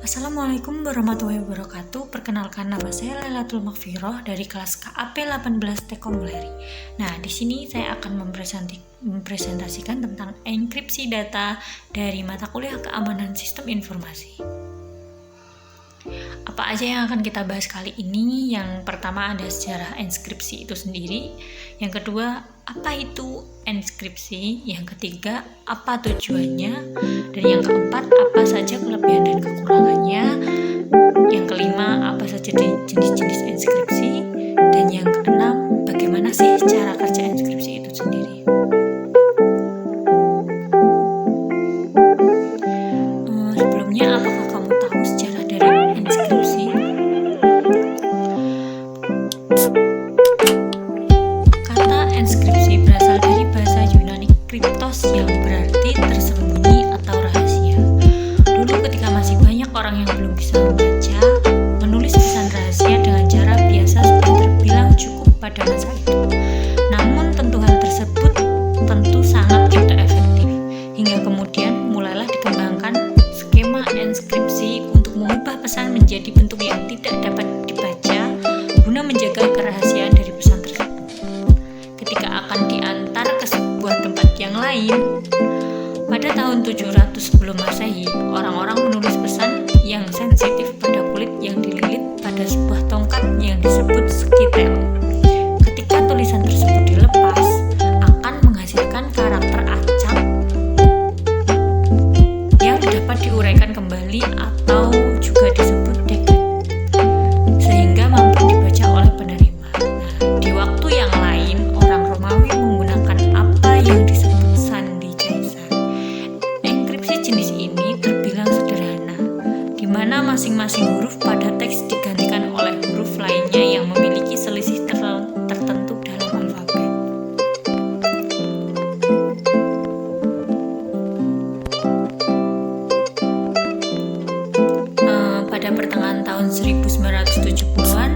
Assalamualaikum warahmatullahi wabarakatuh. Perkenalkan, nama saya Lailatul Maghfirah dari kelas KAP 18 Tekomleri. Nah, di sini saya akan mempresentasikan tentang enkripsi data dari mata kuliah Keamanan Sistem Informasi. Apa aja yang akan kita bahas kali ini? Yang pertama ada sejarah enkripsi itu sendiri. Yang kedua, apa itu enkripsi? Yang ketiga, apa tujuannya? Dan yang keempat, apa saja kelebihan dan kekurangannya? Yang kelima, apa saja jenis-jenis enkripsi? Dan yang keenam, bagaimana sih cara kerja enkripsi itu sendiri? Sebelumnya, apakah kamu tahu sejarah dari enkripsi? Kata enkripsi berasal dari bahasa Yunani kriptos yang berarti tersembunyi atau rahasia. Dulu ketika masih banyak orang yang belum bisa membaca, menulis pesan rahasia dengan cara biasa sudah terbilang cukup pada masa itu. Namun tentu hal tersebut sangat tidak efektif. Hingga kemudian mulailah dikembangkan skema enkripsi untuk mengubah pesan menjadi bentuk yang tidak dapat dibaca guna menjaga kerahasiaan dari pesan tersebut. Ketika akan diantar ke sebuah tempat yang lain, pada tahun 700 sebelum Masehi, orang-orang menulis pesan yang sensitif pada kulit yang dililit pada sebuah tongkat yang disebut skitel. Ketika tulisan tersebut dilepas, akan menghasilkan karakter acak yang dapat diuraikan kembali atau juga disebut dekrypt, sehingga mampu dibaca oleh penerima. Nah, di waktu yang lain, orang Romawi menggunakan apa yang disebut sandi caesar. Enkripsi jenis ini terbilang sederhana, di mana masing-masing huruf pada teks digantikan oleh huruf lainnya yang memiliki selisih tertentu dalam alfabet. Pada pertengahan tahun 1970-an,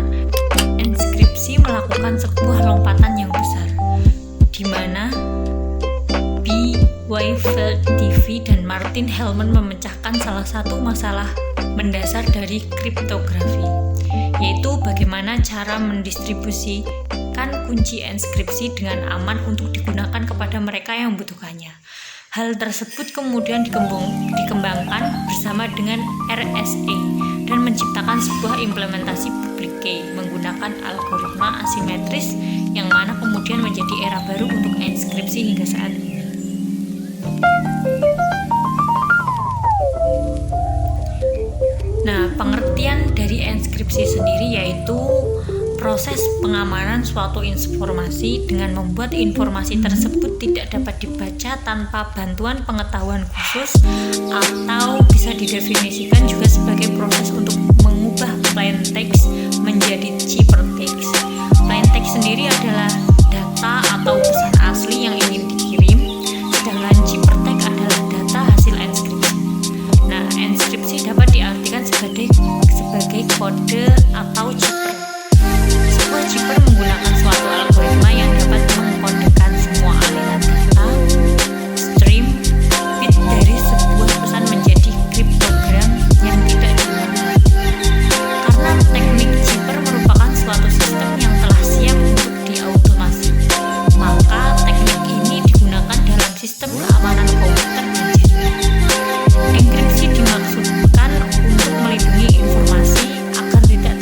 enkripsi melakukan sebuah lompatan yang besar, di mana B. Weyfeld TV dan Martin Hellman memecahkan salah satu masalah mendasar dari kriptografi, yaitu bagaimana cara mendistribusikan kunci enkripsi dengan aman untuk digunakan kepada mereka yang membutuhkannya. Hal tersebut kemudian dikembangkan bersama dengan RSA dan menciptakan sebuah implementasi public key menggunakan algoritma asimetris yang mana kemudian menjadi era baru untuk enkripsi hingga saat ini. Nah, pengertian dari enkripsi sendiri yaitu proses pengamanan suatu informasi dengan membuat informasi tersebut tidak dapat dibaca tanpa bantuan pengetahuan khusus, atau bisa didefinisikan juga sebagai proses untuk mengubah plain text menjadi ciphertext. Plain text sendiri adalah data atau pesan asli yang ingin dikirim, sedangkan ciphertext adalah data hasil enkripsi. Nah, enkripsi dapat diartikan sebagai kode atau cipher. Sebuah cipher menggunakan suatu algoritma yang dapat mengkodekan semua aliran data, stream, bit dari sebuah pesan menjadi kriptogram yang tidak diulang. Karena teknik cipher merupakan suatu sistem yang telah siap untuk diautomasi, maka teknik ini digunakan dalam sistem keamanan komputer dan jaringan. Enkripsi dimaksudkan untuk melindungi informasi agar tidak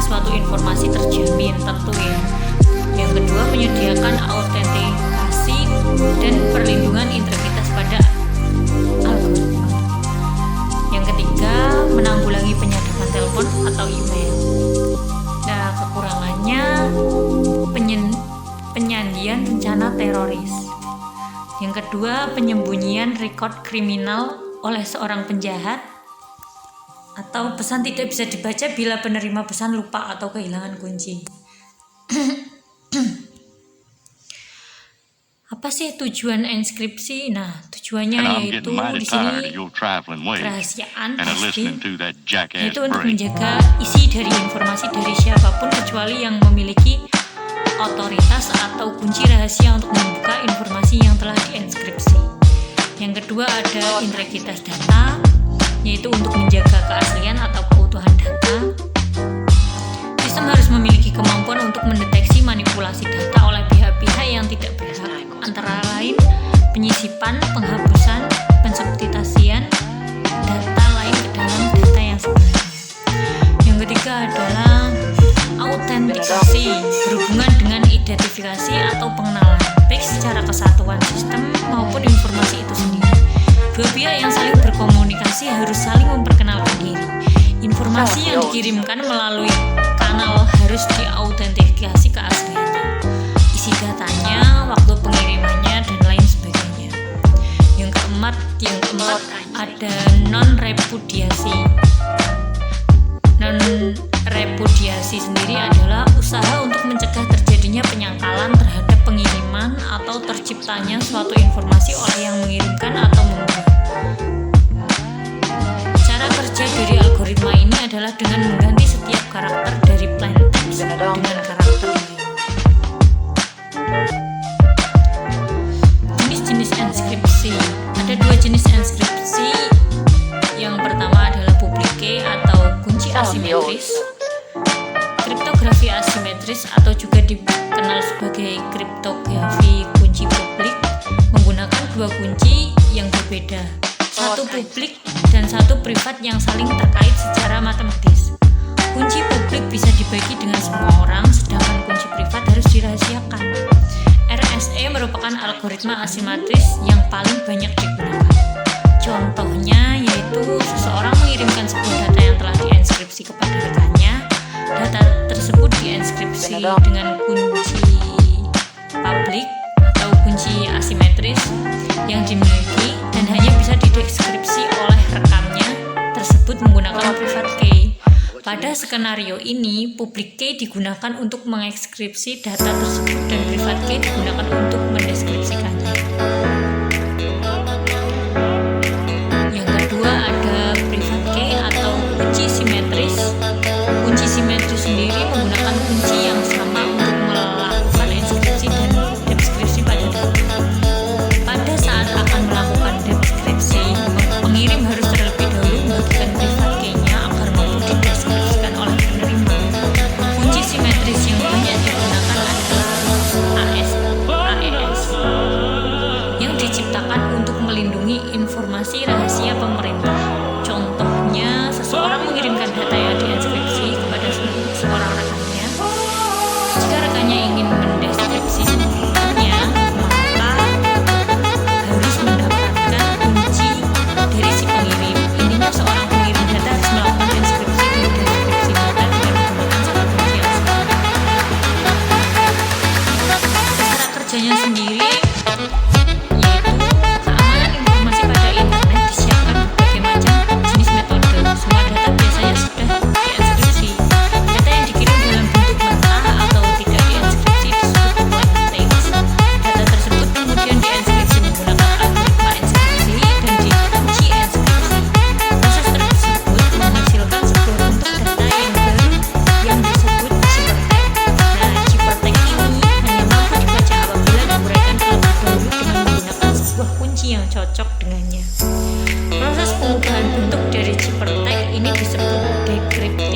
suatu informasi terjamin tentu ya. Yang kedua, menyediakan autentikasi dan perlindungan integritas pada algoritma. Yang ketiga, menanggulangi penyadapan telepon atau email. Nah, kekurangannya penyandian rencana teroris. Yang kedua, penyembunyian rekod kriminal oleh seorang penjahat, atau pesan tidak bisa dibaca bila penerima pesan lupa atau kehilangan kunci. Apa sih tujuan enskripsi? Nah, tujuannya yaitu di sini kerahasiaan pasti, yaitu untuk menjaga isi dari informasi dari siapapun kecuali yang memiliki otoritas atau kunci rahasia untuk membuka informasi yang telah dienkripsi. Yang kedua ada integritas data, yaitu untuk menjaga keaslian atau keutuhan data. Sistem harus memiliki kemampuan untuk mendeteksi manipulasi data oleh pihak-pihak yang tidak berhak, antara lain penyisipan, penghapusan, pensubstitusian data lain ke dalam data yang sebenarnya. Yang ketiga adalah autentikasi, berhubungan dengan identifikasi atau pengenalan, baik secara kesatuan sistem maupun informasi itu sendiri. Dua pihak yang saling berkomunikasi harus saling memperkenalkan diri. Informasi yang dikirimkan melalui kanal harus diautentikasi keasliannya, isi datanya, waktu pengirimannya, dan lain sebagainya. Yang keempat ada non-repudiasi. Non-repudiasi sendiri adalah usaha untuk mencegah terjadinya penyangkalan terhadap pengiriman atau terciptanya suatu informasi oleh yang mengirimkan atau membuat. Cara kerja dari algoritma ini adalah dengan mengganti setiap karakter dari plain text dengan karakter lain. Jenis-jenis enskripsi. Ada dua jenis enskripsi. Yang pertama adalah public key atau kunci asimetris. Kriptografi asimetris atau juga dikenal sebagai kriptografi kunci publik menggunakan dua kunci yang berbeda, satu publik dan satu privat yang saling terkait secara matematis. Kunci publik bisa dibagi dengan semua orang, sedangkan kunci privat harus dirahasiakan. RSA merupakan algoritma asimetris yang paling banyak digunakan. Contohnya yaitu seseorang mengirimkan sebuah data yang telah dienkripsi kepada rekannya. Data tersebut dienkripsi dengan kunci publik atau kunci asimetris yang dimiliki dan hanya bisa dideskripsi oleh rekannya tersebut menggunakan private key. Pada skenario ini, public key digunakan untuk mengekskripsi data tersebut dan private key digunakan untuk mendeskripsikannya. Yang kedua ada private key atau kunci simetris. Kunci simetris sendiri menggunakan kunci yang sama untuk melakukan enskripsi dan deskripsi pada data. Pada saat akan melakukan deskripsi, pengirim harus terlebih dahulu membagikan private key-nya agar mampu dideskripsikan oleh penerima. Kunci simetris yang banyak digunakan adalah AES yang diciptakan untuk melindungi informasi rahasia pemerintah. Contohnya, seseorang mengirimkan data yang dienkripsi kepada seorang rekannya. Jika rekannya ingin mendeskripsi semuanya, maka harus mendapatkan kunci dari si pengirim. Intinya seorang pengirim data harus melakukan deskripsi dan deskripsi data dengan menggunakan satu kunci yang sama. Cara kerjanya sendiri yaitu keamanan informasi pada internet disiapkan berbagai macam jenis metode. Semua data biasanya sudah dienkripsi. Data yang dikirim dalam bentuk mentah atau tidak dienkripsi disebut plain text. Data tersebut kemudian dienkripsi menggunakan algoritma enskripsi dan dikunci enskripsi. Proses tersebut menghasilkan sebuah bentuk data yang baru yang disebut ciphertext. Nah, ciphertext ini hanya mampu dibaca apabila diuraikan terlebih dahulu dengan menggunakan sebuah kunci yang cocok dengannya. Proses pengubahan bentuk dari ciphertext ini disebut dekripsi.